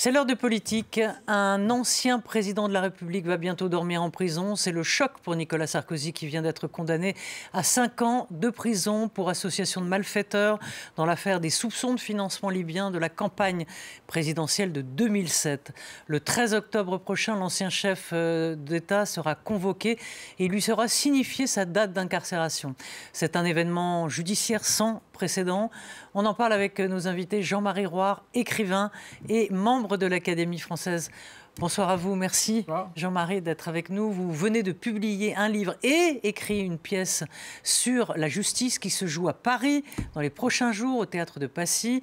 C'est l'heure de politique. Un ancien président de la République va bientôt dormir en prison. C'est le choc pour Nicolas Sarkozy qui vient d'être condamné à 5 ans de prison pour association de malfaiteurs dans l'affaire des soupçons de financement libyen de la campagne présidentielle de 2007. Le 13 octobre prochain, l'ancien chef d'État sera convoqué et il lui sera signifié sa date d'incarcération. C'est un événement judiciaire sans précédent. On en parle avec nos invités Jean-Marie Roire, écrivain et membre de l'Académie française. Bonsoir à vous, merci Jean-Marie d'être avec nous. Vous venez de publier un livre et écrit une pièce sur la justice qui se joue à Paris dans les prochains jours au Théâtre de Passy,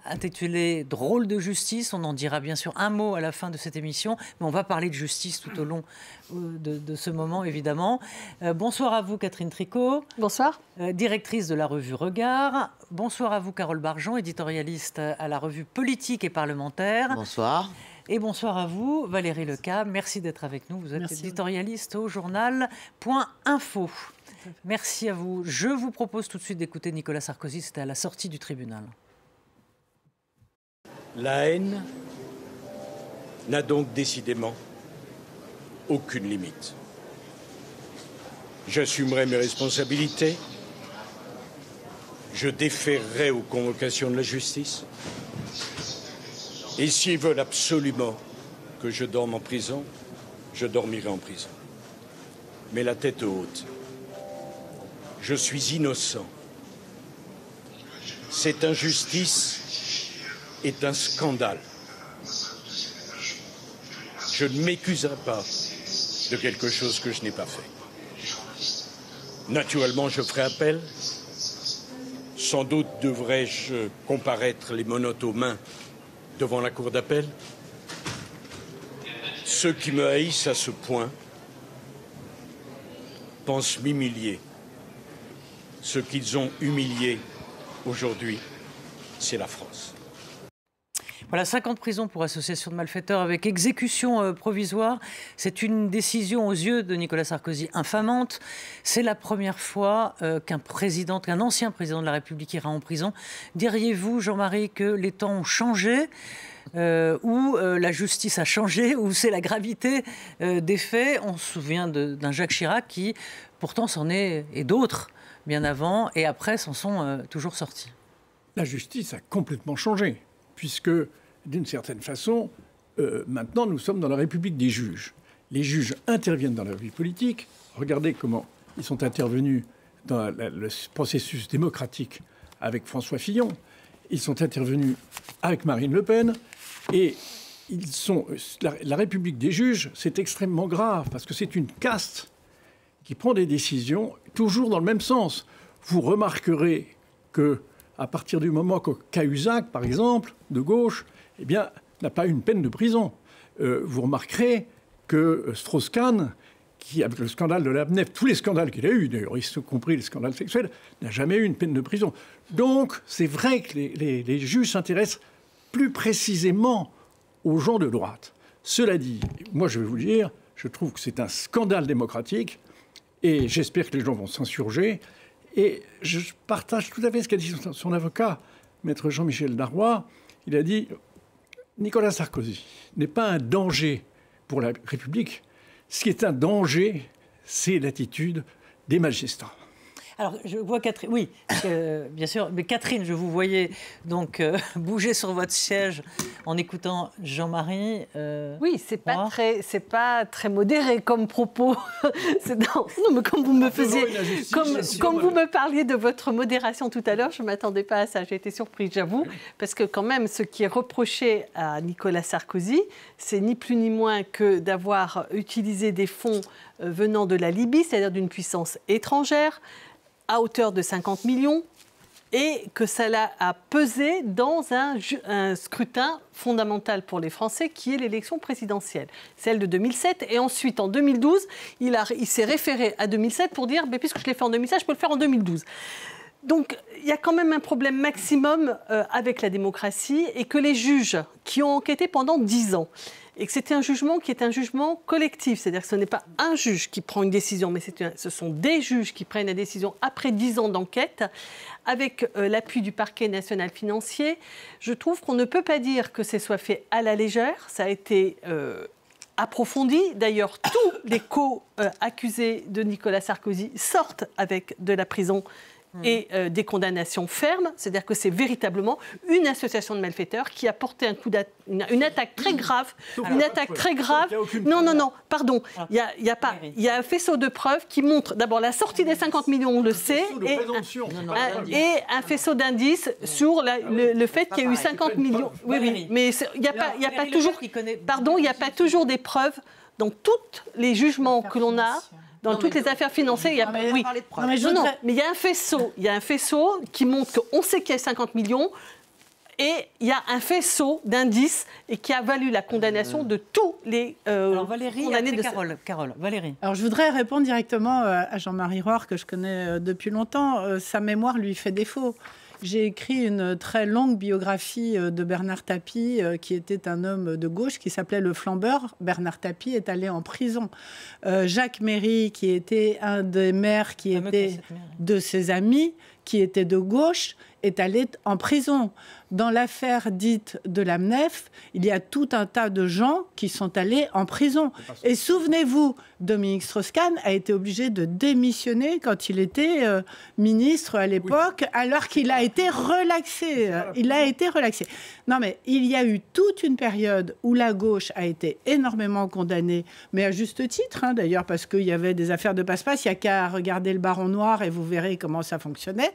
intitulé « Drôle de justice ». On en dira bien sûr un mot à la fin de cette émission, mais on va parler de justice tout au long de ce moment, évidemment. Bonsoir à vous, Catherine Tricot. Bonsoir. Directrice de la revue Regard. Bonsoir à vous, Carole Bargeon, éditorialiste à la revue Politique et Parlementaire. Bonsoir. Et bonsoir à vous, Valérie Lecam. Merci d'être avec nous. Vous êtes éditorialiste au journal.info. Merci à vous. Je vous propose tout de suite d'écouter Nicolas Sarkozy. C'était à la sortie du tribunal. La haine n'a donc décidément aucune limite. J'assumerai mes responsabilités. Je déférerai aux convocations de la justice. Et s'ils veulent absolument que je dorme en prison, je dormirai en prison. Mais la tête haute. Je suis innocent. Cette injustice est un scandale. Je ne m'accuserai pas de quelque chose que je n'ai pas fait. Naturellement, je ferai appel. Sans doute devrais-je comparaître les menottes aux mains devant la cour d'appel. Ceux qui me haïssent à ce point pensent m'humilier. Ce qu'ils ont humilié aujourd'hui, c'est la France. Voilà, 5 ans de prison pour association de malfaiteurs avec exécution provisoire. C'est une décision aux yeux de Nicolas Sarkozy infamante. C'est la première fois qu'un ancien président de la République ira en prison. Diriez-vous, Jean-Marie, que les temps ont changé, ou la justice a changé, ou c'est la gravité des faits? On se souvient d'un Jacques Chirac qui, pourtant, s'en est, et d'autres, bien avant, et après, s'en sont toujours sortis. La justice a complètement changé, puisque, d'une certaine façon, maintenant, nous sommes dans la République des juges. Les juges interviennent dans la vie politique. Regardez comment ils sont intervenus dans le processus démocratique avec François Fillon. Ils sont intervenus avec Marine Le Pen. Et la République des juges, c'est extrêmement grave, parce que c'est une caste qui prend des décisions toujours dans le même sens. Vous remarquerez que à partir du moment que Cahuzac, par exemple, de gauche, eh bien, n'a pas eu une peine de prison. Vous remarquerez que Strauss-Kahn, qui, avec le scandale de l'ABNEF, tous les scandales qu'il a eus, d'ailleurs, y compris les scandales sexuels, n'a jamais eu une peine de prison. Donc, c'est vrai que les juges s'intéressent plus précisément aux gens de droite. Cela dit, moi, je vais vous dire, je trouve que c'est un scandale démocratique, et j'espère que les gens vont s'insurger. Et je partage tout à fait ce qu'a dit son avocat, maître Jean-Michel Darrois. Il a dit « Nicolas Sarkozy n'est pas un danger pour la République. Ce qui est un danger, c'est l'attitude des magistrats. » Alors, je vois Catherine, oui, bien sûr, mais Catherine, je vous voyais donc bouger sur votre siège en écoutant Jean-Marie. Oui, c'est pas très modéré comme propos. Non, mais comme vous me faisiez, comme vous me parliez de votre modération tout à l'heure, je ne m'attendais pas à ça. J'ai été surprise, j'avoue, parce que quand même, ce qui est reproché à Nicolas Sarkozy, c'est ni plus ni moins que d'avoir utilisé des fonds venant de la Libye, c'est-à-dire d'une puissance étrangère, à hauteur de 50 millions, et que cela a pesé dans un scrutin fondamental pour les Français, qui est l'élection présidentielle, celle de 2007. Et ensuite, en 2012, il s'est référé à 2007 pour dire « puisque je l'ai fait en 2007, je peux le faire en 2012 ». Donc, il y a quand même un problème maximum avec la démocratie, et que les juges qui ont enquêté pendant 10 ans et que c'était un jugement qui est un jugement collectif. C'est-à-dire que ce n'est pas un juge qui prend une décision, mais ce sont des juges qui prennent la décision après 10 ans d'enquête, avec l'appui du parquet national financier. Je trouve qu'on ne peut pas dire que ce soit fait à la légère. Ça a été approfondi. D'ailleurs, tous les co-accusés de Nicolas Sarkozy sortent avec de la prison et des condamnations fermes. C'est-à-dire que c'est véritablement une association de malfaiteurs qui a porté une attaque très grave. Une attaque très grave. Non, pardon. Il y a un faisceau de preuves qui montre d'abord la sortie des 50 millions, on le sait, et un faisceau d'indices sur le fait qu'il y a eu 50 millions. Oui, mais il n'y a pas toujours... Pardon, il n'y a pas toujours des preuves dans tous les jugements que l'on a. Dans toutes les affaires financières, il y a... mais il y a un faisceau qui montre qu'on sait qu'il y a 50 millions et il y a un faisceau d'indices et qui a valu la condamnation de tous les Alors Valérie, condamnés de Carole, Valérie. Alors je voudrais répondre directement à Jean-Marie Roire, que je connais depuis longtemps. Sa mémoire lui fait défaut. J'ai écrit une très longue biographie de Bernard Tapie, qui était un homme de gauche, qui s'appelait Le Flambeur. Bernard Tapie est allé en prison. Jacques Méry, qui était un des maires qui était de ses amis, qui était de gauche, est allé en prison. Dans l'affaire dite de l'AMNEF, il y a tout un tas de gens qui sont allés en prison. Et souvenez-vous, Dominique Strauss-Kahn a été obligé de démissionner quand il était ministre à l'époque, alors qu'il a été relaxé. Il a été relaxé. Non, mais il y a eu toute une période où la gauche a été énormément condamnée, mais à juste titre, d'ailleurs, parce qu'il y avait des affaires de passe-passe. Il n'y a qu'à regarder le Baron Noir et vous verrez comment ça fonctionnait.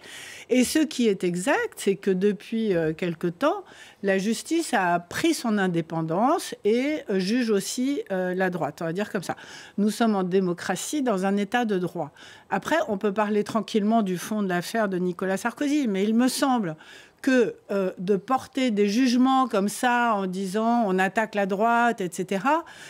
Et ce qui est exact, c'est que depuis quelque temps, la justice a pris son indépendance et juge aussi la droite. On va dire comme ça. Nous sommes en démocratie dans un état de droit. Après, on peut parler tranquillement du fond de l'affaire de Nicolas Sarkozy, mais il me semble que de porter des jugements comme ça en disant on attaque la droite, etc.,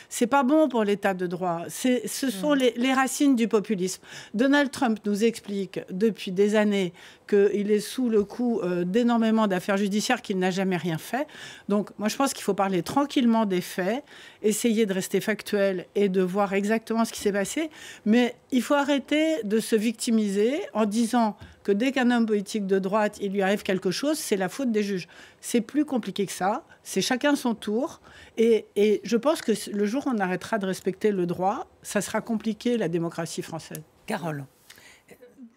c'est pas bon pour l'état de droit. Ce sont les racines du populisme. Donald Trump nous explique depuis des années qu'il est sous le coup d'énormément d'affaires judiciaires, qu'il n'a jamais rien fait. Donc moi je pense qu'il faut parler tranquillement des faits, essayer de rester factuel et de voir exactement ce qui s'est passé. Mais il faut arrêter de se victimiser en disant que dès qu'un homme politique de droite, il lui arrive quelque chose, c'est la faute des juges. C'est plus compliqué que ça, c'est chacun son tour. Et je pense que le jour où on arrêtera de respecter le droit, ça sera compliqué, la démocratie française. Carole.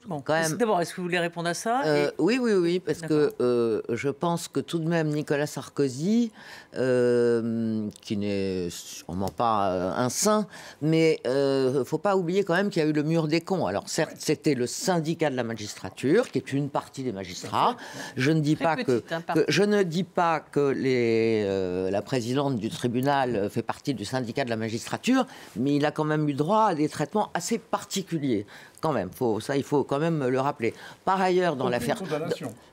Bon, d'abord, est-ce que vous voulez répondre à ça Oui, parce que je pense que tout de même Nicolas Sarkozy, qui n'est sûrement pas un saint, mais il ne faut pas oublier quand même qu'il y a eu le mur des cons. Alors certes, c'était le syndicat de la magistrature, qui est une partie des magistrats. Je ne dis pas que la présidente du tribunal fait partie du syndicat de la magistrature, mais il a quand même eu droit à des traitements assez particuliers. Quand même, il faut quand même le rappeler. Par ailleurs, dans l'affaire...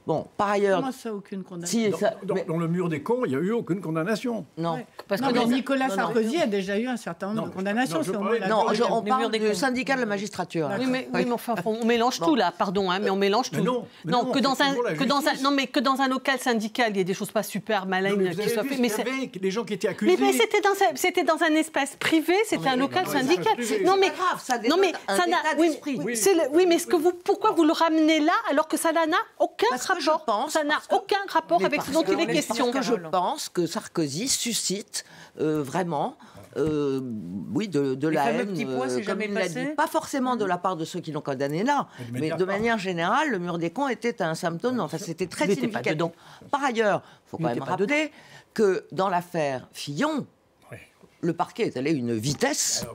Bon, par ailleurs... Comment ça, aucune condamnation? Dans le mur des cons, il n'y a eu aucune condamnation. Non. Ouais. Parce que Nicolas Sarkozy a déjà eu un certain nombre de condamnations. On parle du syndicat de la magistrature. Oui, mais enfin, on mélange tout là, pardon, mais on mélange tout. Que dans un local syndical, il y a des choses pas super malignes qui soient faites. Mais les gens qui étaient accusés... Mais c'était dans un espace privé, c'était un local syndical. Non, mais ça dénote un état d'esprit. Oui, mais pourquoi vous le ramenez là alors que ça n'a aucun rapport? Ça n'a aucun rapport avec ce dont il est question. Parce que je pense que Sarkozy suscite vraiment... de la haine, comme il l'a dit. Pas forcément de la part de ceux qui l'ont condamné là, mais de manière générale, le mur des cons était un symptôme. Enfin, c'était très significatif. Par ailleurs, il faut quand même rappeler que dans l'affaire Fillon, le parquet est allé à une vitesse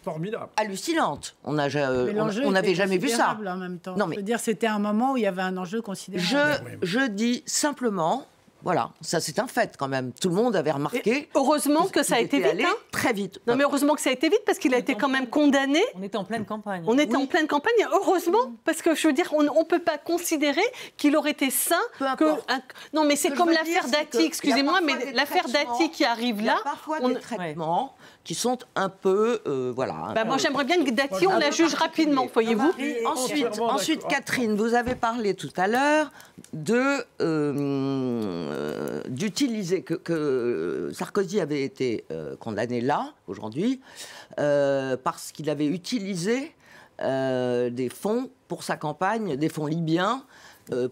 formidable, hallucinante. On n'avait jamais vu ça. En même temps. Non, mais je veux dire, c'était un moment où il y avait un enjeu considérable. Je dis simplement, voilà, ça c'est un fait quand même. Tout le monde avait remarqué. Et heureusement que ça a été vite. Très vite. Non, mais heureusement que ça a été vite parce qu'il a été quand même condamné. On était en pleine campagne. On était en pleine campagne, heureusement, parce que je veux dire, on ne peut pas considérer qu'il aurait été sain. Non, mais c'est comme l'affaire Dati, excusez-moi, mais l'affaire Dati qui arrive là. Il y a parfois des traitements qui sont un peu. Moi, j'aimerais bien que Dati, on la juge rapidement, voyez-vous. Ensuite, Catherine, vous avez parlé tout à l'heure de d'utiliser, que Sarkozy avait été condamné là, aujourd'hui, parce qu'il avait utilisé des fonds pour sa campagne, des fonds libyens,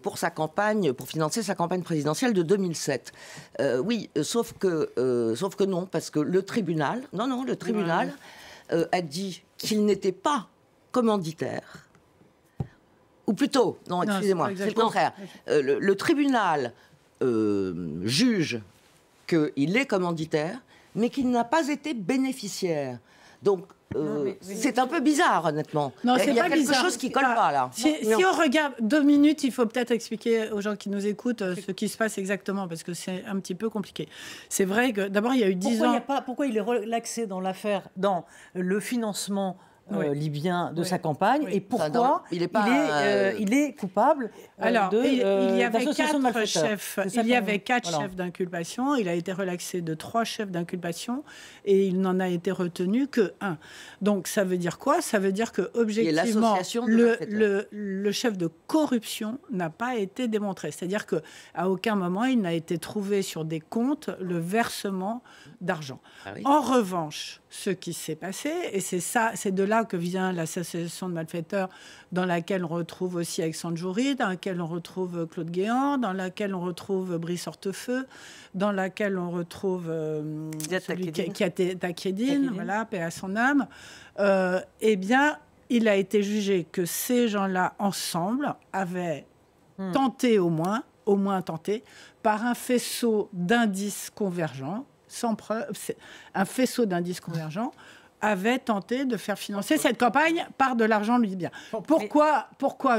pour sa campagne, pour financer sa campagne présidentielle de 2007. Oui, sauf que non, parce que le tribunal, a dit qu'il n'était pas commanditaire. Ou plutôt, non, excusez-moi, c'est le contraire. Le tribunal juge qu'il est commanditaire, mais qu'il n'a pas été bénéficiaire. Donc, c'est un peu bizarre, honnêtement. Non, il y a quelque chose qui ne colle pas, là. Si on regarde 2 minutes, il faut peut-être expliquer aux gens qui nous écoutent ce qui se passe exactement, parce que c'est un petit peu compliqué. C'est vrai que, d'abord, il y a eu 10 ans... Pourquoi il est relaxé dans l'affaire, dans le financement libyen de sa campagne, et pourquoi il est coupable il y avait 4 chefs d'inculpation, il a été relaxé de 3 chefs d'inculpation, et il n'en a été retenu que 1. Donc ça veut dire quoi? Ça veut dire que objectivement le chef de corruption n'a pas été démontré. C'est-à-dire qu'à aucun moment il n'a été trouvé sur des comptes le versement d'argent. En revanche, ce qui s'est passé, et c'est de là que vient l'association de malfaiteurs, dans laquelle on retrouve aussi Alexandre Joury, dans laquelle on retrouve Claude Guéant, dans laquelle on retrouve Brice Hortefeux, dans laquelle on retrouve celui qui a été Takieddine, voilà, paix à son âme. Eh bien, il a été jugé que ces gens-là, ensemble, avaient tenté au moins tenté, par un faisceau d'indices convergents, sans preuve, un faisceau d'indices convergents, avait tenté de faire financer cette campagne par de l'argent libyen. Pourquoi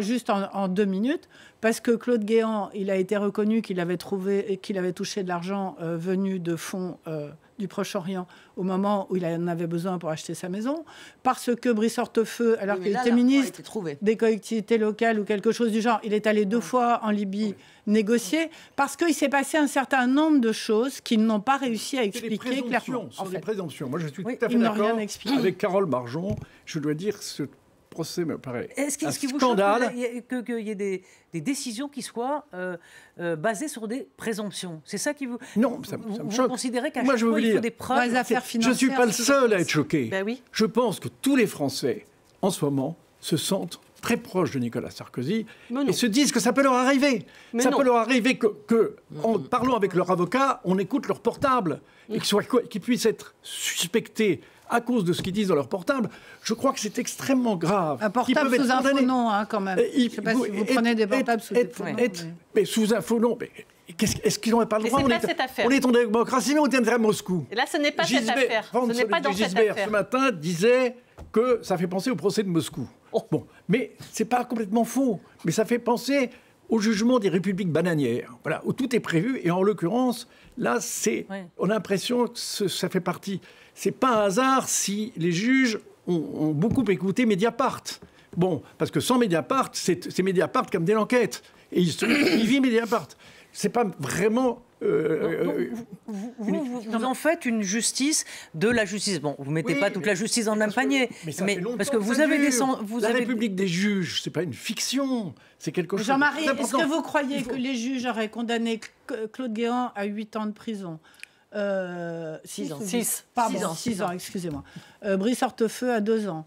juste en 2 minutes? Parce que Claude Guéant, il a été reconnu qu'il avait touché de l'argent venu de fonds du Proche-Orient au moment où il en avait besoin pour acheter sa maison. Parce que Brice Hortefeux, alors qu'il était ministre des collectivités locales ou quelque chose du genre, il est allé 2 fois en Libye négocier, parce qu'il s'est passé un certain nombre de choses qu'ils n'ont pas réussi à expliquer clairement. Ce sont des présomptions. Moi, je suis tout à fait d'accord avec Carole Marjon. Je dois dire, ce procès me paraît un scandale. Qu'il y ait des décisions qui soient basées sur des présomptions. C'est ça qui vous... Non, ça me choque. Vous considérez qu'à chaque fois, il faut des preuves... Je ne suis pas le seul à être choqué. Ben oui. Je pense que tous les Français, en ce moment, se sentent très proches de Nicolas Sarkozy et se disent que ça peut leur arriver. Peut leur arriver en parlant avec leur avocat, on écoute leur portable et qu'ils puissent être suspectés à cause de ce qu'ils disent dans leur portable. Je crois que c'est extrêmement grave. Un portable sous un faux nom, quand même. Je ne sais pas si vous prenez des portables sous des faux noms. Mais sous un faux nom, est-ce qu'ils n'auraient pas le droit? On est en démocratie, mais on est à Moscou. Et là, ce n'est pas cette affaire. Ce n'est pas dans cette affaire. Ce matin disait que ça fait penser au procès de Moscou. Bon, mais c'est pas complètement faux. Mais ça fait penser au jugement des républiques bananières, voilà, où tout est prévu. Et en l'occurrence, là, on a l'impression que ça fait partie. C'est pas un hasard si les juges ont beaucoup écouté Mediapart. Bon, parce que sans Mediapart, c'est Mediapart qui a mené l'enquête. Et il vit Mediapart. C'est pas vraiment... Vous en faites une justice de la justice. Bon, vous ne mettez pas toute la justice dans le même panier. Mais parce que vous avez la République des juges, c'est pas une fiction. C'est quelque chose... Jean-Marie, est-ce que vous croyez que les juges auraient condamné Claude Guéant à 8 ans de prison? 6 ans. 6 ans, excusez-moi. Brice Hortefeux à 2 ans.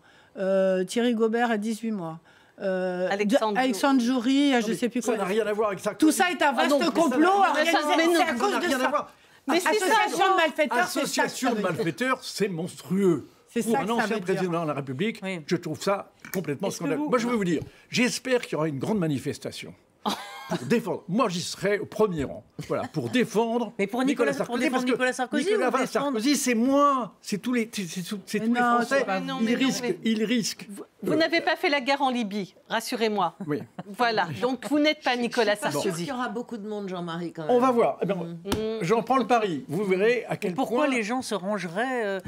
Thierry Gaubert à 18 mois. Alexandre Joury, je ne sais plus quoi. Ça n'a rien à voir avec ça. Tout ça est un vaste complot organisé à cause de ça. Mais association de malfaiteurs, association de malfaiteurs, c'est monstrueux. Pour un ancien président de la République, je trouve ça complètement scandaleux. Moi, je veux vous dire, j'espère qu'il y aura une grande manifestation. Pour défendre. Moi, j'y serai au premier rang. Voilà, pour défendre. Mais pour Nicolas Sarkozy, Nicolas Sarkozy, c'est moi, c'est tous les Français. Il risque. Vous n'avez pas fait la guerre en Libye, rassurez-moi. Oui. Voilà. Donc vous n'êtes pas Nicolas Sarkozy. Il y aura beaucoup de monde, Jean-Marie, quand même. On va voir. J'en prends le pari. Vous verrez à quel point. Pourquoi les gens se rangeraient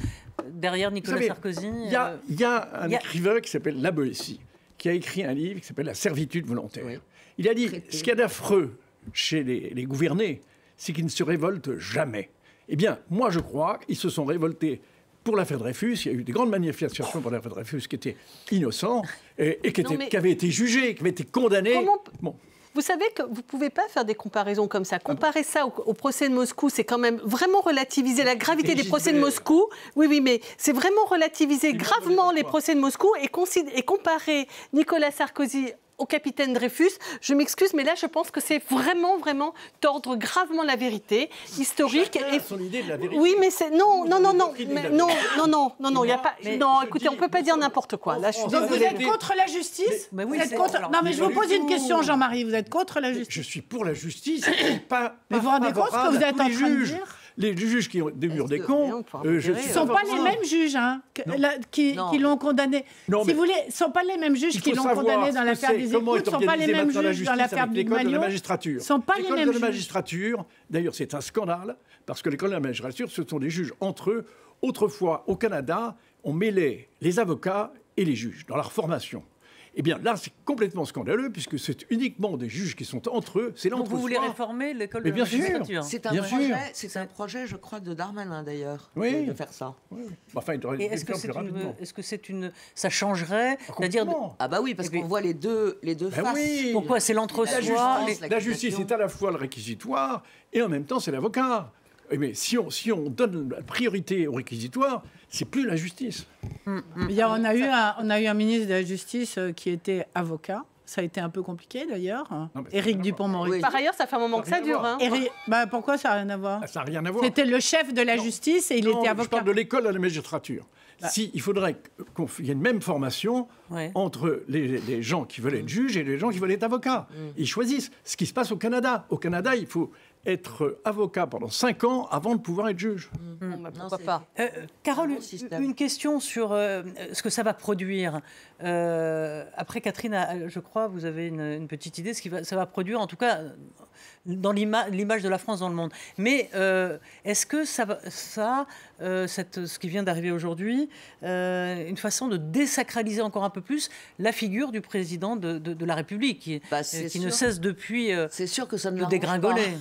derrière Nicolas Sarkozy? Il y a un écrivain qui s'appelle La Boétie, qui a écrit un livre qui s'appelle La servitude volontaire. Oui. Il a dit, ce qu'il y a d'affreux chez les gouvernés, c'est qu'ils ne se révoltent jamais. Eh bien, moi, je crois qu'ils se sont révoltés pour l'affaire Dreyfus. Il y a eu des grandes manifestations pour l'affaire Dreyfus qui étaient innocents et qui avaient été jugés, qui avaient été condamnés. Vous savez que vous ne pouvez pas faire des comparaisons comme ça. Comparer ça au procès de Moscou, c'est quand même vraiment relativiser la gravité des procès de Moscou. Oui, mais c'est vraiment relativiser gravement les procès de Moscou et comparer Nicolas Sarkozy au capitaine Dreyfus. Je m'excuse, mais là, je pense que c'est vraiment tordre gravement la vérité historique. Chacun a son idée de la vérité. Oui, mais c'est non, il y a pas. Non, écoutez, on peut pas dire n'importe quoi. Là, je suis donc désolée. vous êtes contre la justice? Mais oui, vous êtes contre... Non, mais je vous pose une question, Jean-Marie. Vous êtes contre la justice? Je suis pour la justice, pas. Mais vous vous rendez compte ce que vous êtes en train de dire? Les juges qui ont des murs des cons, ce ne sont pas les mêmes juges qui l'ont condamné. Non, si vous voulez, ce ne sont pas les mêmes juges qui l'ont condamné dans l'affaire des écoutes, ce ne sont pas les mêmes juges dans l'affaire du Maliot. L'école de la magistrature. L'école de la magistrature, d'ailleurs, c'est un scandale, parce que l'école de la magistrature, ce sont des juges entre eux. Autrefois, au Canada, on mêlait les avocats et les juges dans leur formation. Eh bien, là, c'est complètement scandaleux, puisque c'est uniquement des juges qui sont entre eux. C'est donc vous voulez réformer l'école de la magistrature? C'est un projet, je crois, de Darmanin, d'ailleurs, de faire ça. Oui. Enfin, est-ce que ça changerait? C'est-à-dire bah oui, parce qu'on voit les deux faces. Oui. Pourquoi? C'est l'entre-soi. La justice est à la fois le réquisitoire et en même temps c'est l'avocat. Mais si on donne la priorité au réquisitoire, c'est plus la justice. On a eu un ministre de la Justice qui était avocat. Ça a été un peu compliqué d'ailleurs. Éric Dupond-Moretti. Oui. Par ailleurs, ça fait un moment que ça dure. Pourquoi ça n'a rien à voir? Ça n'a rien à voir. C'était le chef de la justice et il était avocat. Je parle de l'école de la magistrature. Il faudrait qu'il y ait une même formation entre les gens qui veulent être juges et les gens qui veulent être avocats. Ils choisissent. Ce qui se passe au Canada. Au Canada, il faut être avocat pendant 5 ans avant de pouvoir être juge. Pourquoi pas? Carole, une question sur ce que ça va produire. Après, Catherine, je crois, vous avez une petite idée de ce que ça va produire, en tout cas dans l'image de la France dans le monde. Mais est-ce que ce qui vient d'arriver aujourd'hui, une façon de désacraliser encore un peu plus la figure du président de la République, qui ne cesse depuis de dégringoler?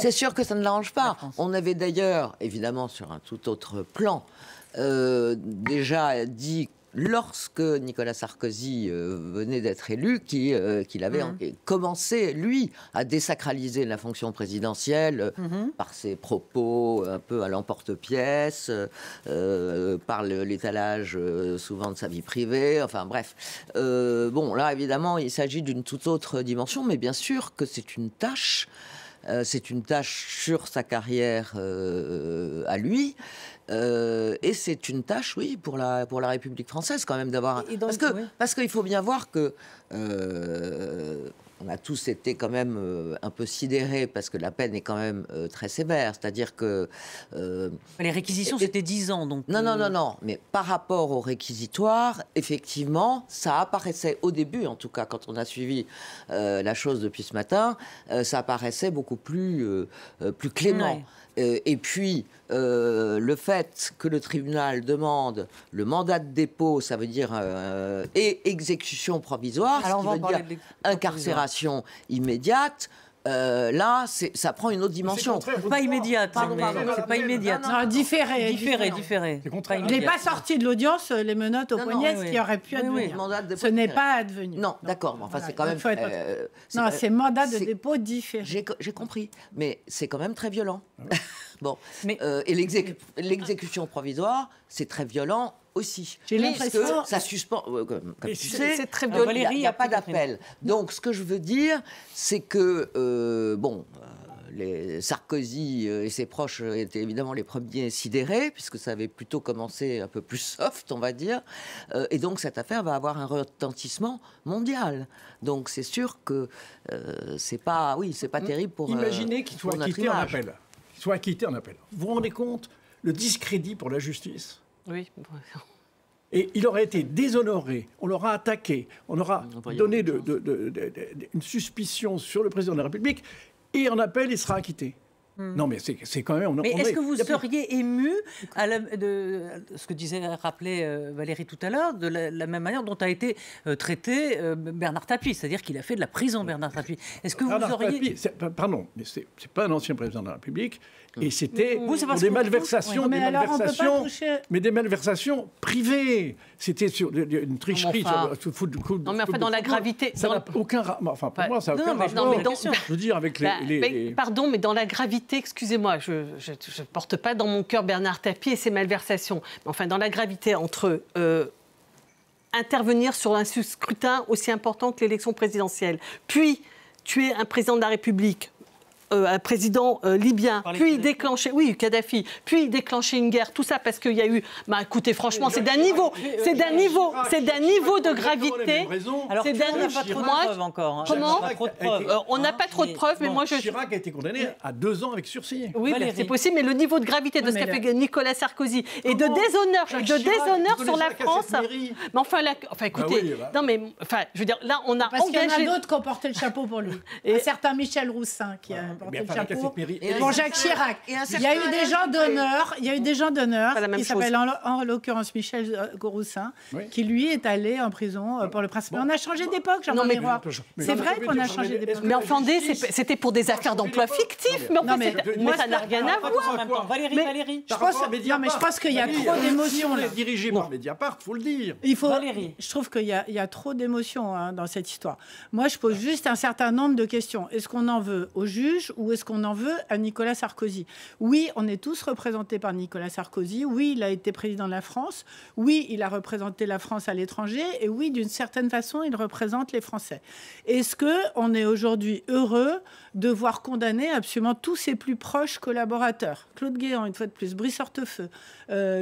C'est sûr que ça ne l'arrange pas. On avait d'ailleurs, évidemment, sur un tout autre plan, déjà dit, lorsque Nicolas Sarkozy venait d'être élu, qu'il avait commencé, lui, à désacraliser la fonction présidentielle par ses propos un peu à l'emporte-pièce, par l'étalage souvent de sa vie privée, enfin bref. Là, évidemment, il s'agit d'une toute autre dimension, mais bien sûr que c'est une tâche. C'est une tâche sur sa carrière à lui. Et c'est une tâche, oui, pour la République française, quand même, d'avoir... Parce qu'il faut bien voir que... on a tous été quand même un peu sidérés parce que la peine est quand même très sévère. C'est-à-dire que... les réquisitions, c'était 10 ans, donc... Non. Mais par rapport au réquisitoire, effectivement, ça apparaissait au début, en tout cas, quand on a suivi la chose depuis ce matin, ça apparaissait beaucoup plus clément. Ouais. Et puis, le fait que le tribunal demande le mandat de dépôt, ça veut dire et exécution provisoire, ce qui veut dire incarcération immédiate. Là, ça prend une autre dimension. Pas immédiate. C'est pas immédiate. Non, différé. Il n'est pas sorti de l'audience les menottes au poignet, ce qui aurait pu advenir. Ce n'est pas advenu. Non, d'accord. Enfin, c'est quand même... Non, c'est mandat de dépôt différé. J'ai compris. Mais c'est quand même très violent. Et l'exécution provisoire, c'est très violent aussi. J'ai l'impression que ça suspend. Comme tu sais, c'est très violent. Il n'y a pas d'appel. Donc, ce que je veux dire, c'est que les Sarkozy et ses proches étaient évidemment les premiers sidérés, puisque ça avait plutôt commencé un peu plus soft, on va dire. Et donc, cette affaire va avoir un retentissement mondial. Donc, c'est sûr que c'est pas terrible pour. Imaginez qu'il soit acquitté en appel. Vous vous rendez compte le discrédit pour la justice? Oui. Et il aurait été déshonoré, on l'aura attaqué, on aura donné une suspicion sur le président de la République, et en appel, il sera acquitté. Non, mais c'est quand même... Mais est-ce que vous seriez ému de ce que rappelait Valérie tout à l'heure, de la même manière dont a été traité Bernard Tapie, c'est-à-dire qu'il a fait de la prison, Bernard Tapie. Est-ce que vous auriez... Pardon, mais c'est pas un ancien président de la République, et c'était pour des malversations, mais des malversations privées. C'était sur une tricherie. Non, mais enfin, dans la gravité... Ça n'a aucun... Enfin, pour moi, ça n'a aucun rapport. Je veux dire, avec les... Pardon, mais dans la gravité, excusez-moi, je ne porte pas dans mon cœur Bernard Tapie et ses malversations. Mais enfin, dans la gravité entre intervenir sur un scrutin aussi important que l'élection présidentielle, puis tuer un président de la République, un président libyen, puis déclencher, Kadhafi, puis déclencher une guerre, tout ça parce qu'il y a eu, écoutez, franchement, c'est d'un niveau de gravité. Alors, c'est d'un niveau de preuves encore. Comment ? On n'a pas trop de preuves, mais moi je. Chirac a été condamné à 2 ans avec sursis. Oui, c'est possible, mais le niveau de gravité de ce qu'a fait Nicolas Sarkozy et de déshonneur sur la France. Mais enfin, écoutez, non mais, je veux dire, là, on a engagé. Parce qu'il y en a d'autres qui ont porté le chapeau pour lui. Un certain Michel Roussin qui a porté le chapeau pour Jacques Chirac. Il y a eu des gens d'honneur, qui s'appellent en l'occurrence Michel Roussin, qui lui est allé en prison pour le principe. On a changé d'époque, Jean-Marie Roy. C'est vrai qu'on a changé d'époque. Mais entendez, c'était pour des affaires d'emploi fictifs. Mais ça n'a rien à voir. Valérie. Je pense qu'il y a trop d'émotions. Dirigé par Mediapart, il faut le dire. Je trouve qu'il y a trop d'émotions dans cette histoire. Moi, je pose juste un certain nombre de questions. Est-ce qu'on en veut au juge ou est-ce qu'on en veut à Nicolas Sarkozy ? Oui, on est tous représentés par Nicolas Sarkozy. Oui, il a été président de la France. Oui, il a représenté la France à l'étranger. Et oui, d'une certaine façon, il représente les Français. Est-ce qu'on est aujourd'hui heureux de voir condamner absolument tous ses plus proches collaborateurs ? Claude Guéant, une fois de plus, Brice Hortefeux,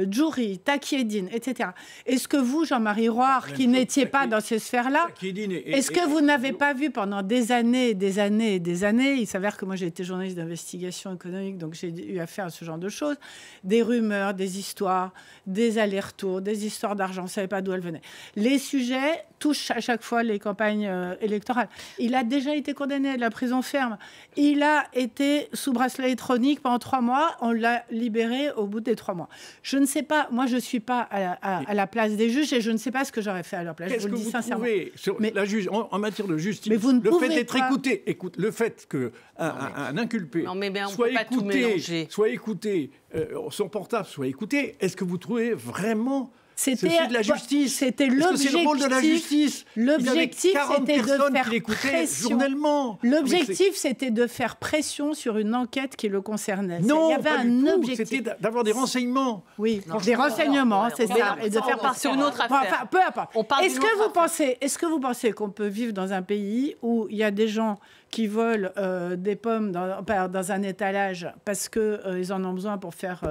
Djouri, Takieddine, etc. Est-ce que vous, Jean-Marie Roy, qui n'étiez pas dans ces sphères-là, est-ce que vous n'avez pas vu pendant des années, il s'avère que moi j'ai été journaliste d'investigation économique, donc j'ai eu affaire à ce genre de choses, des rumeurs, des histoires, des allers-retours, des histoires d'argent, on ne savait pas d'où elles venaient. Les sujets touchent à chaque fois les campagnes électorales. Il a déjà été condamné à la prison ferme. Il a été sous bracelet électronique pendant 3 mois. On l'a libéré au bout des 3 mois. Je ne sais pas, moi je ne suis pas à la place des juges et je ne sais pas ce que j'aurais fait à leur place. Qu'est-ce je vous le dis sincèrement. En matière de justice, mais vous ne le pouvez fait d'être pas... écouté, le fait qu'un inculpé soit écouté, son portable soit écouté, est-ce que vous trouvez vraiment... C'était de la justice. C'était l'objectif. C'est le rôle de la justice. L'objectif, c'était de faire pression. Journellement. L'objectif, c'était de faire pression sur une enquête qui le concernait. Non, il y avait un objectif. C'était d'avoir des renseignements. Oui, des renseignements, c'est ça. Et de faire part sur une autre affaire. Enfin, peu importe. Est-ce que vous pensez qu'on peut vivre dans un pays où il y a des gens qui volent des pommes dans un étalage parce qu'ils en ont besoin pour faire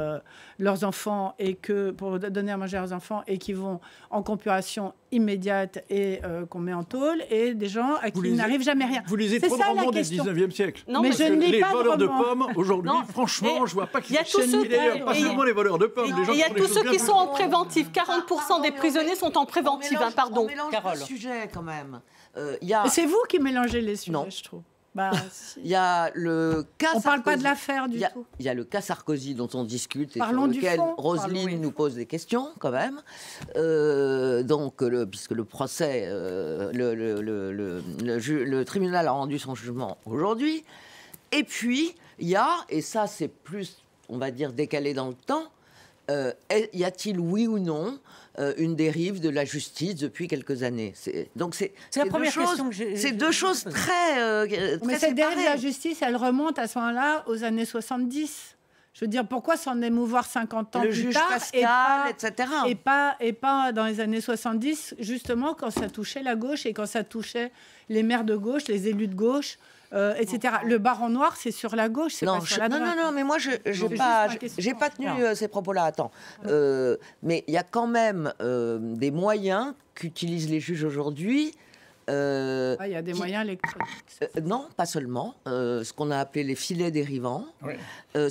leurs enfants et pour donner à manger à leurs enfants et qui vont en compuration immédiate et qu'on met en tôle, et des gens à qui n'arrive jamais rien. Vous lisez trop de romans du 19e siècle. Non, mais je ne lis pas de voleurs de pommes, aujourd'hui, franchement, je ne vois pas qui... Il y a tous ceux pas seulement les voleurs de pommes. Il y a tous ceux qui sont en préventif. 40% des prisonniers sont en préventif, pardon. On mélange le sujet, quand même. C'est vous qui mélangez les sujets, je trouve. Si. Il y a le cas on ne parle pas de l'affaire du tout. Il y a le cas Sarkozy dont on discute et Parlons sur lequel Roselyne nous pose des questions quand même. Puisque le procès, le tribunal a rendu son jugement aujourd'hui. Et puis, il y a, et ça c'est plus, on va dire, décalé dans le temps, y a-t-il, oui ou non, une dérive de la justice depuis quelques années? C'est la première question que j'ai. C'est 2 choses très mais cette dérive de la justice, elle remonte à ce moment-là aux années 70. Je veux dire, pourquoi s'en émouvoir 50 ans plus tard Pascal, etc. et pas dans les années 70, justement, quand ça touchait la gauche et quand ça touchait les maires de gauche, les élus de gauche, etc. Le baron noir, c'est sur la gauche, c'est pas sur la droite. Non, mais moi, j'ai pas tenu ces propos-là. Attends. Mais il y a quand même des moyens qu'utilisent les juges aujourd'hui Il y a des moyens électroniques. Non, pas seulement. Ce qu'on a appelé les filets dérivants. Oui.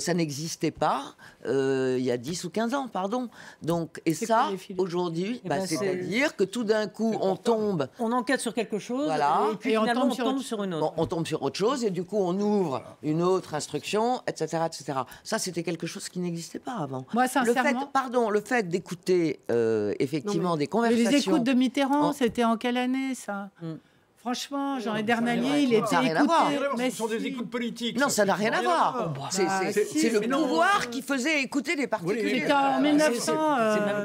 Ça n'existait pas il y a 10 ou 15 ans, pardon. Donc, et ça, aujourd'hui, c'est-à-dire que tout d'un coup, on tombe... On enquête sur quelque chose, et puis finalement, on tombe sur une autre. Bon, on tombe sur autre chose, et du coup, on ouvre une autre instruction, etc., etc. Ça, c'était quelque chose qui n'existait pas avant. Moi, sincèrement... Le fait d'écouter, effectivement, des conversations... Les écoutes de Mitterrand, c'était en quelle année, ça Franchement, Jean Edernalier, il était écouté. Mais ce sont des écoutes politiques. Non, ça n'a rien à voir. C'est le pouvoir qui faisait écouter les particuliers. C'était en 1900.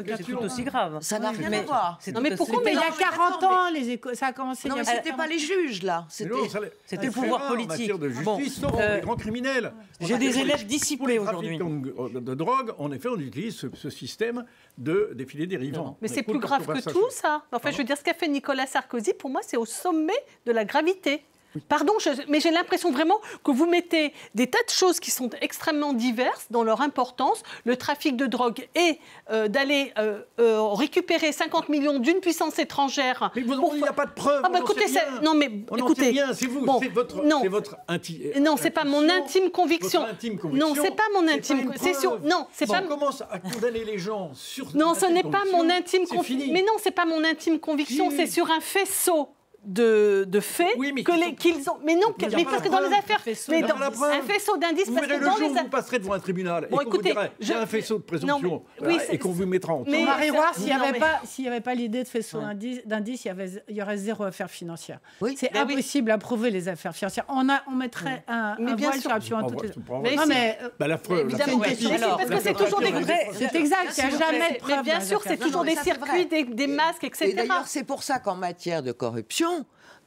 C'est tout aussi grave. Ça n'a rien à voir. Non, mais pourquoi? Mais il y a 40 ans, ça a commencé. Non, mais c'était pas les juges, là. C'était le pouvoir politique. En matière de justice, non, les grands criminels. J'ai des élèves disciplés aujourd'hui. De drogue, en effet, on utilise ce système de défilés dérivants. Mais c'est plus grave que tout, ça. Enfin, je veux dire, ce qu'a fait Nicolas Sarkozy, pour moi, c'est au sommet de la gravité. Pardon, mais j'ai l'impression vraiment que vous mettez des tas de choses qui sont extrêmement diverses dans leur importance, le trafic de drogue et d'aller récupérer 50 millions d'une puissance étrangère. Mais il n'y a pas de preuves. Écoutez, non, mais écoutez, c'est vous, c'est votre intime. Non, c'est pas mon intime conviction. Non, c'est pas mon intime. C'est sûr. Non, c'est pas. On commence à condamner les gens sur. Non, ce n'est pas mon intime conviction. Mais non, c'est pas mon intime conviction. C'est sur un faisceau de faits qu'ils ont. Mais non, mais parce que dans les affaires, mais dans un faisceau d'indices, parce que dans les vous passerez devant un tribunal et qu'on vous dirait j'ai un faisceau de présomption et qu'on vous mettra en mais Marie Roire, s'il n'y avait pas l'idée de faisceau d'indices, il y aurait zéro affaire financière. C'est impossible à prouver les affaires financières. On mettrait un voile sur absolument toutes les. Non mais la preuve. Parce que c'est toujours des vrais. C'est exact. Il n'y a jamais de preuve. Mais bien sûr, c'est toujours des circuits, des masques, etc. D'ailleurs, c'est pour ça qu'en matière de corruption,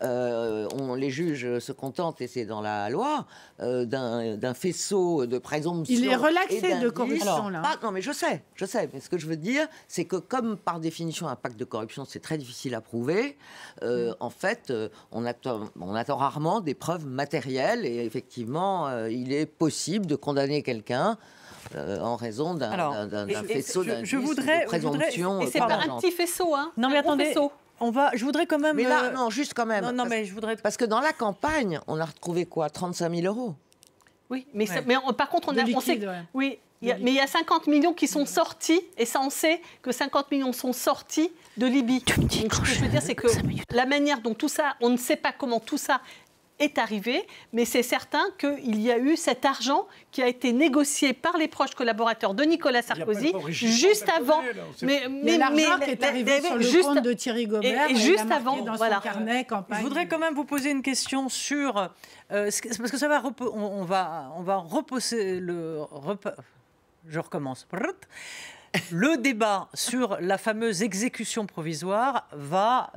les juges se contentent, et c'est dans la loi, d'un faisceau de présomption. Il est relaxé de corruption, là. Non, mais je sais. Mais ce que je veux dire, c'est que comme par définition, un pacte de corruption, c'est très difficile à prouver, en fait, on attend rarement des preuves matérielles, et effectivement, il est possible de condamner quelqu'un en raison d'un faisceau de présomption. Et c'est pas un petit faisceau, hein. Non, mais attendez. Je voudrais quand même... Mais là, non, juste quand même. Non, mais je voudrais... Parce que dans la campagne, on a retrouvé quoi? 35 000 euros. Oui, mais par contre, on sait... Oui, mais il y a 50 millions qui sont sortis, et ça, on sait que 50 millions sont sortis de Libye. Donc, ce que je veux dire, c'est que la manière dont tout ça... On ne sait pas comment tout ça est arrivé, mais c'est certain qu'il y a eu cet argent qui a été négocié par les proches collaborateurs de Nicolas Sarkozy juste avant. Mais l'argent qui est arrivé sur le compte de Thierry Gobert et juste avant, dans son carnet campagne. Je voudrais quand même vous poser une question sur parce que ça va on va reposer je recommence. Le débat sur la fameuse exécution provisoire va,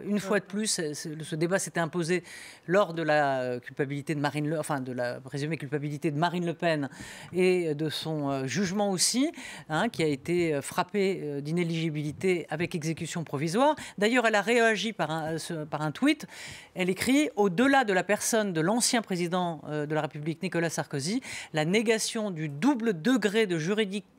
une fois de plus, ce débat s'était imposé lors de la culpabilité de de la présumée culpabilité de Marine Le Pen et de son jugement aussi, qui a été frappé d'inéligibilité avec exécution provisoire. D'ailleurs, elle a réagi par un tweet. Elle écrit « Au-delà de la personne de l'ancien président de la République, Nicolas Sarkozy, la négation du double degré de juridiction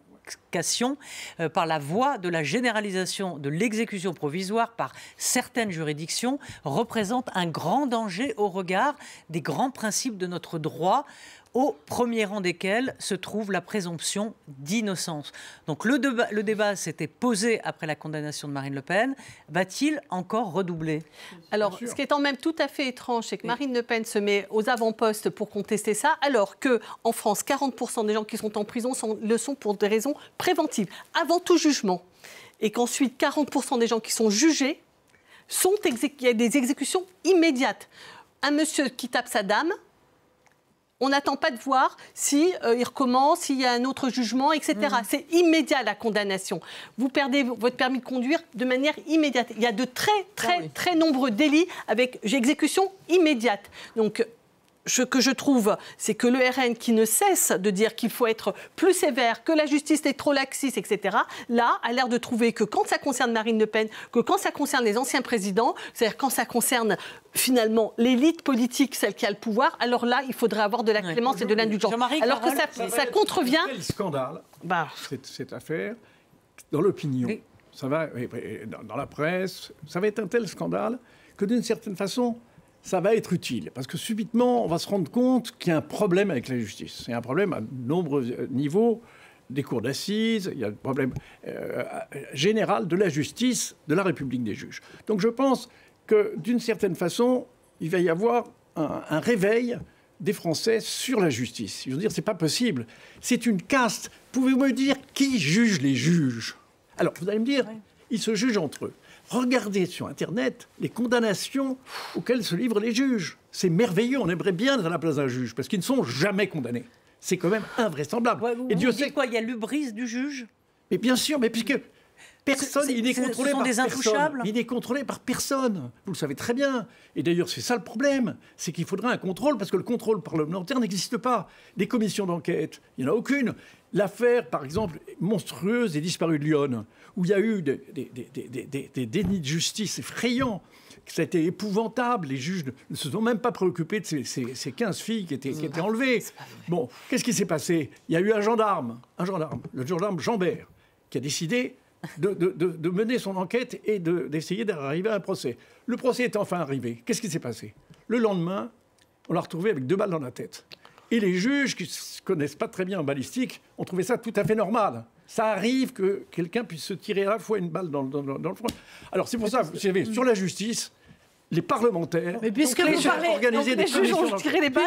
par la voie de la généralisation de l'exécution provisoire par certaines juridictions représente un grand danger au regard des grands principes de notre droit, au premier rang desquels se trouve la présomption d'innocence. » Donc le débat s'était posé après la condamnation de Marine Le Pen. Va-t-il encore redoubler? Alors, ce qui est en même tout à fait étrange, c'est que Marine Le Pen se met aux avant-postes pour contester ça, alors qu'en France, 40% des gens qui sont en prison le sont pour des raisons préventives, avant tout jugement. Et qu'ensuite, 40% des gens qui sont jugés, il y a des exécutions immédiates. Un monsieur qui tape sa dame, on n'attend pas de voir si il recommence, s'il y a un autre jugement, etc. C'est immédiat, la condamnation. Vous perdez votre permis de conduire de manière immédiate. Il y a de très nombreux délits avec exécution immédiate. Donc, ce que je trouve, c'est que le RN, qui ne cesse de dire qu'il faut être plus sévère, que la justice est trop laxiste, etc., là, a l'air de trouver que quand ça concerne Marine Le Pen, que quand ça concerne les anciens présidents, c'est-à-dire quand ça concerne finalement l'élite politique, celle qui a le pouvoir, alors là, il faudrait avoir de la clémence et de l'indulgence. Alors que ça contrevient... Quel scandale, cette affaire, dans l'opinion, ça va, dans la presse, ça va être un tel scandale que d'une certaine façon, ça va être utile. Parce que subitement, on va se rendre compte qu'il y a un problème avec la justice. Il y a un problème à de nombreux niveaux, des cours d'assises, il y a le problème général de la justice, de la République des juges. Donc je pense que d'une certaine façon, il va y avoir un réveil des Français sur la justice. Je veux dire, c'est pas possible. C'est une caste. Pouvez-vous me dire qui juge les juges? Alors, vous allez me dire, ils se jugent entre eux. Regardez sur Internet les condamnations auxquelles se livrent les juges. C'est merveilleux, on aimerait bien être à la place d'un juge, parce qu'ils ne sont jamais condamnés. C'est quand même invraisemblable. Ouais, et Dieu sait quoi, il y a l'hubris du juge? Mais bien sûr, mais puisque personne, il n'est contrôlé par personne. Il n'est contrôlé par personne. Vous le savez très bien. Et d'ailleurs, c'est ça le problème. C'est qu'il faudra un contrôle, parce que le contrôle parlementaire n'existe pas. Des commissions d'enquête, il n'y en a aucune. L'affaire, par exemple, monstrueuse des disparus de Lyon, où il y a eu des dénis de justice effrayants. Ça a été épouvantable. Les juges ne se sont même pas préoccupés de ces 15 filles qui étaient enlevées. Bon, qu'est-ce qui s'est passé? Il y a eu un gendarme, le gendarme Jambert, qui a décidé de mener son enquête et d'essayer d'arriver à un procès. Le procès est enfin arrivé. Qu'est-ce qui s'est passé? Le lendemain, on l'a retrouvé avec 2 balles dans la tête. Et les juges, qui ne se connaissent pas très bien en balistique, ont trouvé ça tout à fait normal. Ça arrive que quelqu'un puisse se tirer à la fois une balle dans le front. Alors c'est pour ça, vous savez, sur la justice, les parlementaires... Mais puisque vous parlez... organiser des commissions tirer les balles.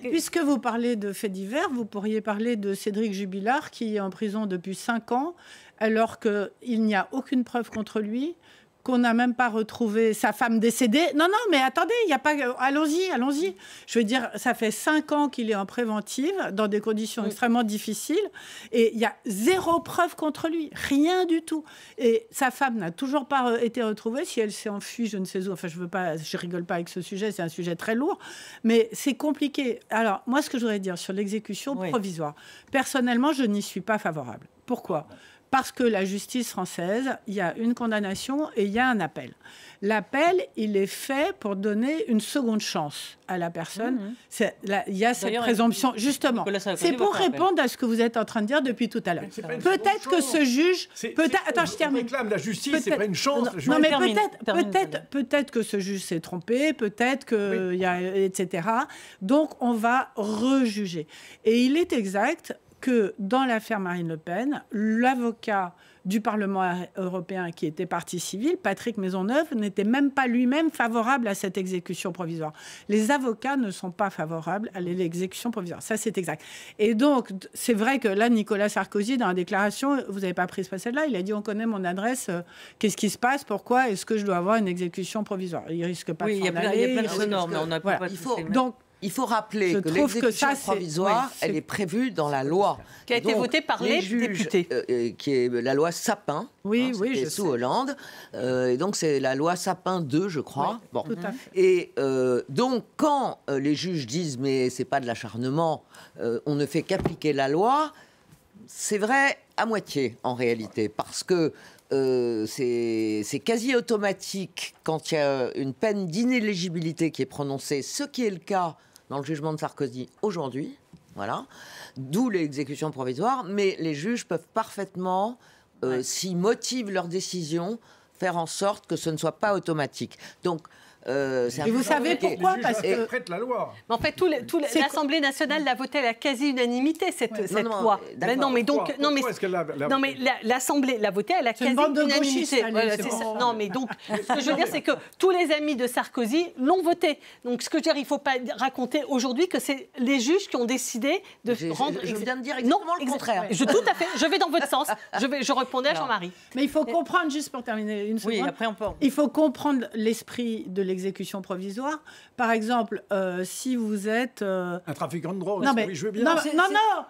Puisque vous parlez de faits divers, vous pourriez parler de Cédric Jubilard, qui est en prison depuis 5 ans, alors qu'il n'y a aucune preuve contre lui, qu'on n'a même pas retrouvé sa femme décédée. Non, mais attendez, il n'y a pas... Allons-y. Je veux dire, ça fait 5 ans qu'il est en préventive, dans des conditions extrêmement difficiles, et il y a 0 preuve contre lui, rien du tout. Et sa femme n'a toujours pas été retrouvée. Si elle s'est enfuie, je ne sais où. Enfin, je rigole pas avec ce sujet, c'est un sujet très lourd, mais c'est compliqué. Alors, moi, ce que je voudrais dire sur l'exécution provisoire, personnellement, je n'y suis pas favorable. Pourquoi ? Parce que la justice française, il y a une condamnation et il y a un appel. L'appel, il est fait pour donner une seconde chance à la personne. Il y a cette présomption, justement. C'est pour répondre à ce que vous êtes en train de dire depuis tout à l'heure. Peut-être que ce juge... Attends, je termine. On réclame la justice, c'est pas une chance. Non, mais peut-être que ce juge s'est trompé, peut-être qu'il y a... etc. Donc, on va rejuger. Et il est exact que dans l'affaire Marine Le Pen, l'avocat du Parlement européen qui était partie civile, Patrick Maisonneuve, n'était même pas lui-même favorable à cette exécution provisoire. Les avocats ne sont pas favorables à l'exécution provisoire. Ça, c'est exact. Et donc, c'est vrai que là, Nicolas Sarkozy, dans la déclaration, vous n'avez pas pris ce passage-là, il a dit « on connaît mon adresse, qu'est-ce qui se passe, pourquoi est-ce que je dois avoir une exécution provisoire ?» Il ne risque pas de s'en aller. Il y a plein de normes, mais on n'a pas Donc, il faut rappeler que l'exécution provisoire, elle est prévue dans la loi. Qui a été votée par les députés. Qui est la loi Sapin, je sous Hollande. Et donc, c'est la loi Sapin 2, je crois. Oui, tout à fait. Et donc, quand les juges disent « mais c'est pas de l'acharnement, on ne fait qu'appliquer la loi », c'est vrai à moitié, en réalité. Parce que c'est quasi automatique quand il y a une peine d'inéligibilité qui est prononcée, ce qui est le cas dans le jugement de Sarkozy aujourd'hui, voilà, d'où l'exécution provisoire, mais les juges peuvent parfaitement, s'ils motivent leur décision, faire en sorte que ce ne soit pas automatique. Donc, et vous savez pourquoi? Parce que prête la loi. En fait, l'Assemblée nationale l'a votée à la quasi-unanimité cette loi. L'Assemblée l'a votée à la quasi-unanimité. Non, mais donc, ce que je veux dire, c'est que tous les amis de Sarkozy l'ont votée. Donc, ce que je veux dire, il ne faut pas raconter aujourd'hui que c'est les juges qui ont décidé de rendre. Je viens de dire exactement le contraire. Tout à fait. Je vais dans votre sens. Je répondais à Jean-Marie. Mais il faut comprendre, juste pour terminer une seconde. Oui, après on peut. Il faut comprendre l'esprit de l'exécution provisoire. Par exemple, si vous êtes... Un trafiquant de drogue, oui, je veux bien. Non,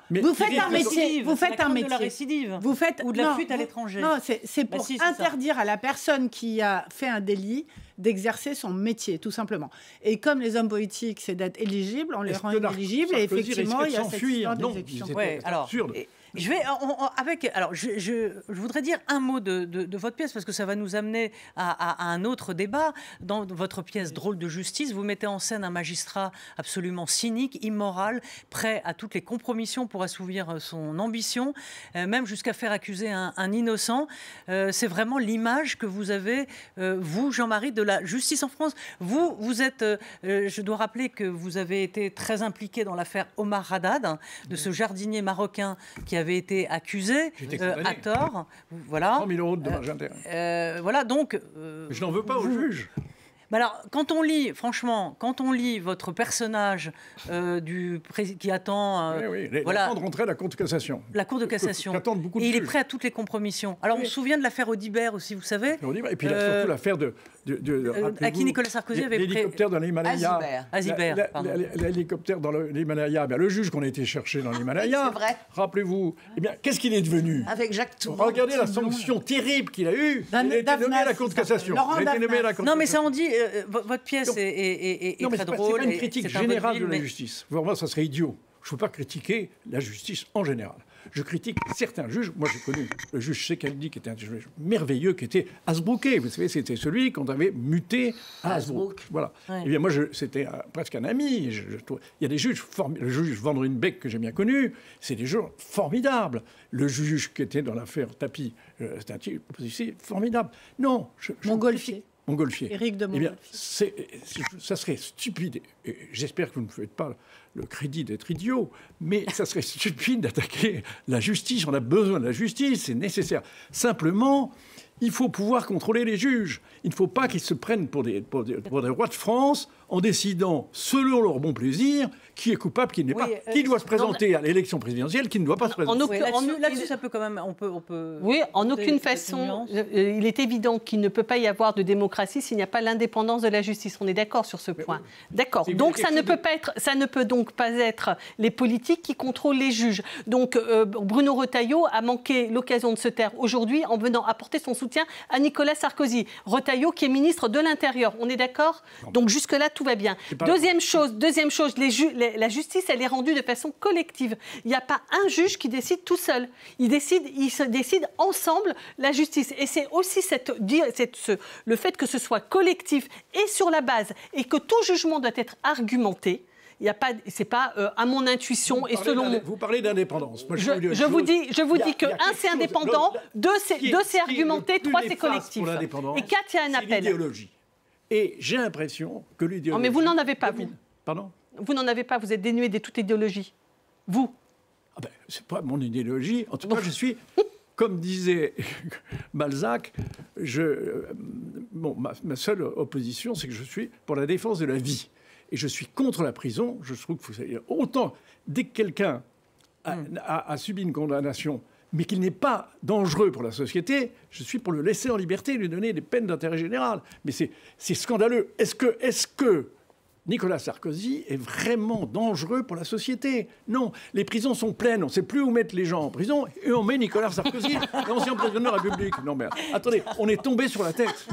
vous faites un métier. Vous faites un métier. De la récidive. Vous faites... Ou de la fuite à l'étranger. Non, c'est pour interdire à la personne qui a fait un délit d'exercer son métier, tout simplement. Et comme les hommes politiques, c'est d'être éligibles, on les rend éligibles, et effectivement, il y a cette histoire d'exécution. Alors, absurde. Je voudrais dire un mot de votre pièce, parce que ça va nous amener à un autre débat. Dans votre pièce Drôle de justice, vous mettez en scène un magistrat absolument cynique, immoral, prêt à toutes les compromissions pour assouvir son ambition, même jusqu'à faire accuser un innocent. C'est vraiment l'image que vous avez, vous, Jean-Marie, de la justice en France. Vous êtes, je dois rappeler que vous avez été très impliqué dans l'affaire Omar Haddad, de ce jardinier marocain qui avait été accusé à tort. Voilà. 100 000 euros de dommages intérêts. Voilà, donc... je n'en veux pas au juge. Mais alors, quand on lit votre personnage qui attend... voilà, de rentrer à la Cour de cassation. La Cour de cassation. Et il est prêt à toutes les compromissions. Alors, on se souvient de l'affaire Audibert aussi, vous savez. Et puis surtout l'affaire à qui Nicolas Sarkozy avait pris... L'hélicoptère dans l'Himalaya. Azibert, pardon. L'hélicoptère dans l'Himalaya. Le juge qu'on a été chercher dans l'Himalaya, rappelez-vous, qu'est-ce qu'il est devenu? Avec Jacques Toubon. Regardez la sanction terrible qu'il a eue. Il a été nommé à la Cour de cassation. Non, mais ça on dit... votre pièce est très drôle. C'est pas une critique générale de la justice. Pour moi, ça serait idiot. Je ne peux pas critiquer la justice en général. Je critique certains juges. Moi, j'ai connu le juge Sekaldi, qui était un juge merveilleux, qui était Hasbrouké. Vous savez, c'était celui qu'on avait muté à Hasbrouck. Voilà. Ouais. Eh bien, moi, c'était presque un ami. Il y a des juges formidables. Le juge Van Ruynbeck, que j'ai bien connu, c'est des juges formidables. Le juge qui était dans l'affaire Tapie, c'est un type aussi formidable. Non. Montgolfier. Éric de Montgolfier. Ça serait stupide, et j'espère que vous ne me faites pas le crédit d'être idiot, mais ça serait stupide d'attaquer la justice. On a besoin de la justice, c'est nécessaire. Simplement, il faut pouvoir contrôler les juges. Il ne faut pas qu'ils se prennent pour des rois de France en décidant, selon leur bon plaisir, qui est coupable, qui n'est pas, qui doit se présenter à l'élection présidentielle, qui ne doit pas se présenter. Là-dessus, ça peut quand même... On peut oui, en aucune façon. Il est évident qu'il ne peut pas y avoir de démocratie s'il n'y a pas l'indépendance de la justice. On est d'accord sur ce point. D'accord. Donc ça ne peut donc pas être les politiques qui contrôlent les juges. Donc Bruno Retailleau a manqué l'occasion de se taire aujourd'hui en venant apporter son soutien à Nicolas Sarkozy. Retailleau qui est ministre de l'Intérieur. On est d'accord? Donc jusque-là, tout va bien. Deuxième chose, la justice, elle est rendue de façon collective. Il n'y a pas un juge qui décide tout seul. Ils se décident ensemble la justice. Et c'est aussi le fait que ce soit collectif et sur la base, et que tout jugement doit être argumenté. C'est pas à mon intuition et selon... Vous parlez d'indépendance. Je vous dis que c'est indépendant, deux c'est argumenté, trois c'est collectif. Et quatre, il y a un appel. C'est l'idéologie. Et j'ai l'impression que l'idéologie... Non, mais vous n'en avez pas, vous. Pardon? Vous n'en avez pas, vous êtes dénué de toute idéologie. Vous. C'est pas mon idéologie. En tout cas, je suis... Comme disait Balzac, ma seule opposition, c'est que je suis pour la défense de la vie. Et je suis contre la prison. Je trouve que autant, dès que quelqu'un a subi une condamnation, mais qu'il n'est pas dangereux pour la société, je suis pour le laisser en liberté et lui donner des peines d'intérêt général. Mais c'est scandaleux. Est-ce que Nicolas Sarkozy est vraiment dangereux pour la société? Non. Les prisons sont pleines. On ne sait plus où mettre les gens en prison. Et on met Nicolas Sarkozy, l'ancien président de la République. Non, mais attendez, on est tombé sur la tête.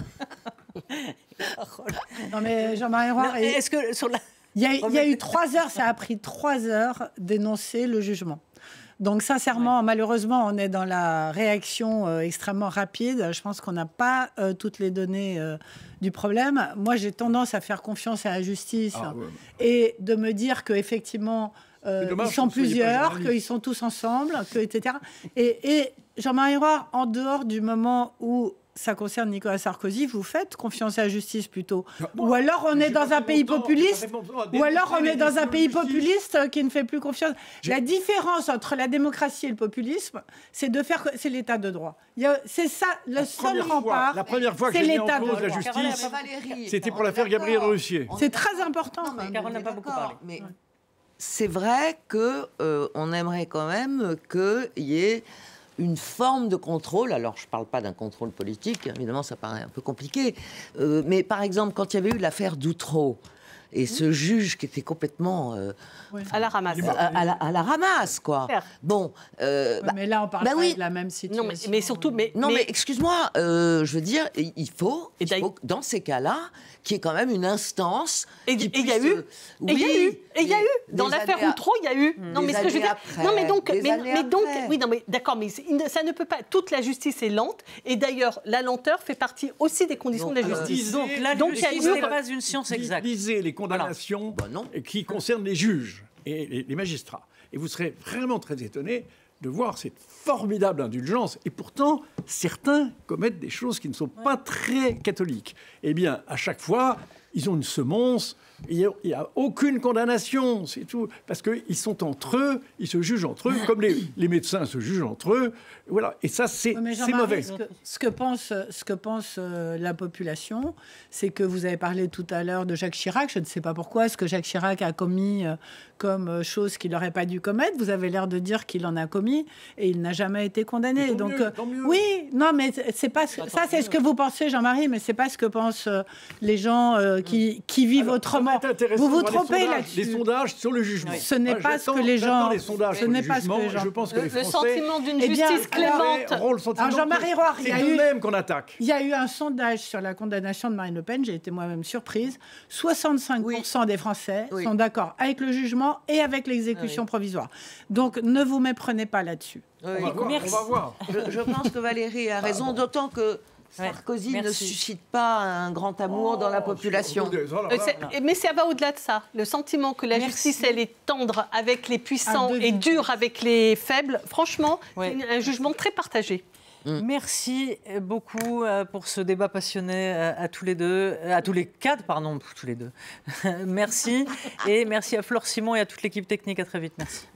Non, mais Jean-Marie Roire... Est-ce que sur la... Il y a eu 3 heures, ça a pris 3 heures d'énoncer le jugement. Donc, sincèrement, malheureusement, on est dans la réaction extrêmement rapide. Je pense qu'on n'a pas toutes les données du problème. Moi, j'ai tendance à faire confiance à la justice et de me dire qu'effectivement, ils sont plusieurs, qu'ils sont tous ensemble, etc. Et Jean-Marie Roire, en dehors du moment où ça concerne Nicolas Sarkozy, vous faites confiance à la justice plutôt. Ou alors on est dans un pays populiste, qui ne fait plus confiance. La différence entre la démocratie et le populisme, c'est l'état de droit. C'est ça, le seul rempart. La première fois que j'ai mis en cause la justice, c'était pour l'affaire Gabriel Russier. C'est très important. Carole n'a pas beaucoup parlé. Mais c'est vrai qu'on aimerait quand même qu'il y ait une forme de contrôle. Alors, je ne parle pas d'un contrôle politique, évidemment, ça paraît un peu compliqué. Mais par exemple, quand il y avait eu l'affaire d'Outreau, Et ce juge qui était complètement... à la ramasse. À la ramasse, quoi. Bon. Mais là, on parle pas de la même situation. Non, mais surtout... Mais excuse-moi, je veux dire, il faut dans ces cas-là, qu'il y ait quand même une instance... Et il y a eu. Et il y a eu. Dans l'affaire Outreau, il y a eu. Non, mais ce que je veux dire... Non, mais donc... Oui, non, mais d'accord, mais ça ne peut pas... Toute la justice est lente. Et d'ailleurs, la lenteur fait partie aussi des conditions de la justice. Donc la justice n'est pas une science exacte. Lisez les condamnations qui concernent les juges et les magistrats. Et vous serez vraiment très étonné de voir cette formidable indulgence. Et pourtant, certains commettent des choses qui ne sont pas très catholiques. Eh bien, à chaque fois, ils ont une semonce. Il n'y a aucune condamnation, c'est tout. Parce qu'ils sont entre eux, ils se jugent entre eux, comme les médecins se jugent entre eux. Voilà. Et ça, c'est mauvais. Ce que pense la population, c'est que vous avez parlé tout à l'heure de Jacques Chirac. Je ne sais pas pourquoi, ce que Jacques Chirac a commis comme chose qu'il n'aurait pas dû commettre. Vous avez l'air de dire qu'il en a commis et il n'a jamais été condamné. Donc, tant mieux. Oui, non, mais c'est pas ça, c'est ce que vous pensez, Jean-Marie, mais c'est pas ce que pensent les gens qui vivent autrement. Vous vous trompez là-dessus. Les sondages sur le jugement. Ce n'est pas ce que les gens. Ce n'est pas ce que les gens. Je pense que les Français. Le sentiment d'une justice clémente. Alors Jean-Marie Roire, c'est nous-mêmes qu'on attaque. Il y a eu un sondage sur la condamnation de Marine Le Pen. J'ai été moi-même surprise. 65% des Français sont d'accord avec le jugement et avec l'exécution provisoire. Donc ne vous méprenez pas là-dessus. On va voir. Je pense que Valérie a raison, d'autant que Sarkozy ne suscite pas un grand amour dans la population. Mais ça va au-delà de ça. Le sentiment que la justice, elle est tendre avec les puissants et dure avec les faibles, franchement, c'est un jugement très partagé. Merci beaucoup pour ce débat passionné à tous les deux, à tous les quatre, pardon, tous les deux. Merci. Et merci à Flore Simon et à toute l'équipe technique. À très vite. Merci.